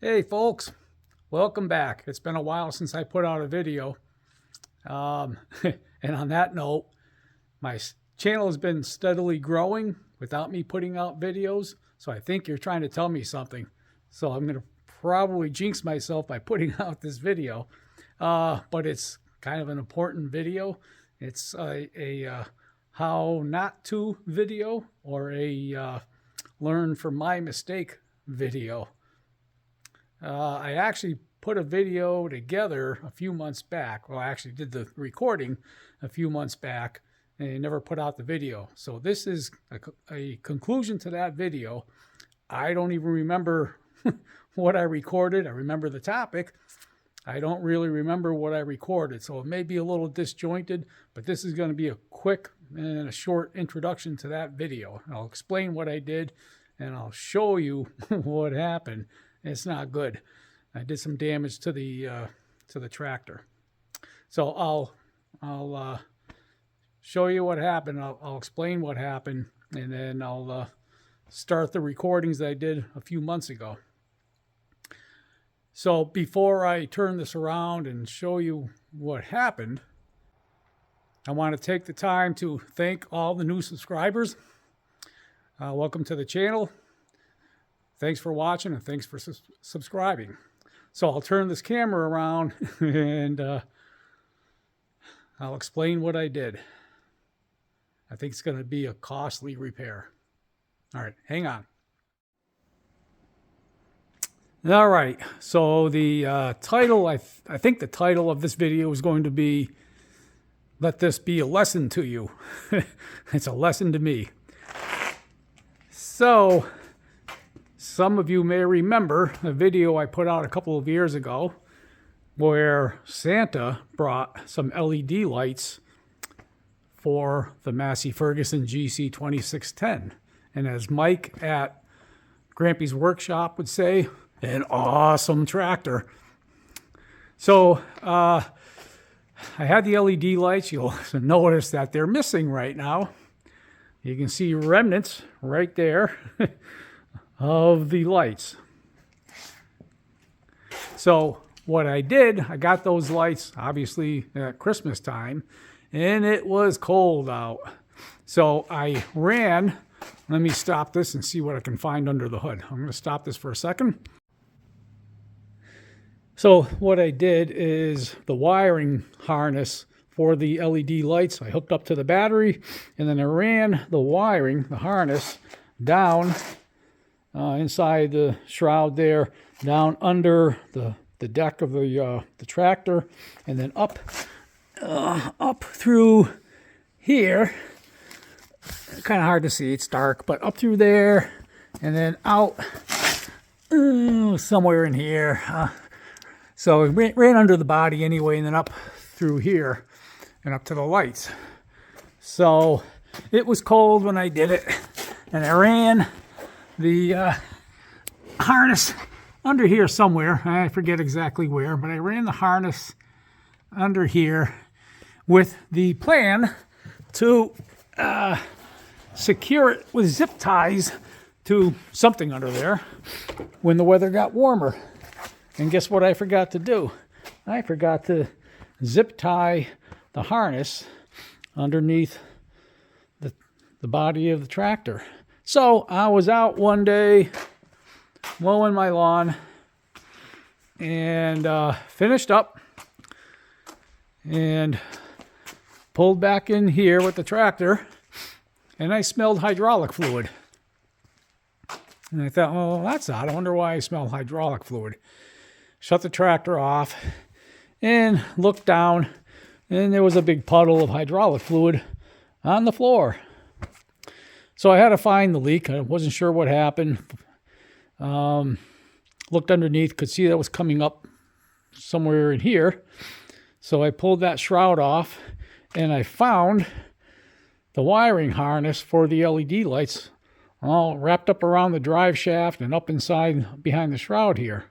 Hey folks, welcome back. It's been a while since I put out a video. And on that note, my channel has been steadily growing without me putting out videos. So I think you're trying to tell me something. So I'm going to probably jinx myself by putting out this video. But it's kind of an important video. It's a how not to video, or a learn from my mistake video. I actually put a video together a few months back. Well, I actually did the recording a few months back and I never put out the video. So this is a conclusion to that video. I don't even remember what I recorded. I remember the topic. I don't really remember what I recorded. So it may be a little disjointed, but this is going to be a quick and a short introduction to that video. I'll explain what I did and I'll show you what happened. It's not good. I did some damage to the tractor. So I'll show you what happened. I'll explain what happened, and then I'll start the recordings that I did a few months ago. So before I turn this around and show you what happened, I want to take the time to thank all the new subscribers. Welcome to the channel. Thanks for watching and thanks for subscribing. So I'll turn this camera around and I'll explain what I did. I think it's going to be a costly repair. All right, hang on. All right, so the title, I think the title of this video is going to be, "Let This Be a Lesson to You." It's a lesson to me. So some of you may remember a video I put out a couple of years ago where Santa brought some LED lights for the Massey Ferguson GC 2610. And as Mike at Grampy's Workshop would say, an awesome tractor. So I had the LED lights. You'll notice that they're missing right now. You can see remnants right there of the lights. So what I did, I got those lights obviously at Christmas time, and it was cold out. So I ran, let me stop this and see what I can find under the hood. I'm going to stop this for a second. So what I did is the wiring harness for the LED lights, I hooked up to the battery, and then I ran the wiring, the harness, down inside the shroud there, down under the deck of the tractor, and then up through here. Kind of hard to see, it's dark, but up through there, and then out somewhere in here. So it ran under the body anyway, and then up through here and up to the lights. So it was cold when I did it, and I ran the harness under here somewhere. I forget exactly where, but I ran the harness under here with the plan to secure it with zip ties to something under there when the weather got warmer. And guess what I forgot to do? I forgot to zip tie the harness underneath the body of the tractor. So I was out one day mowing my lawn and finished up and pulled back in here with the tractor, and I smelled hydraulic fluid. And I thought, well, that's odd. I wonder why I smell hydraulic fluid. Shut the tractor off and looked down, and there was a big puddle of hydraulic fluid on the floor. So I had to find the leak. I wasn't sure what happened. Looked underneath, could see that was coming up somewhere in here. So I pulled that shroud off, and I found the wiring harness for the LED lights all wrapped up around the drive shaft and up inside behind the shroud here.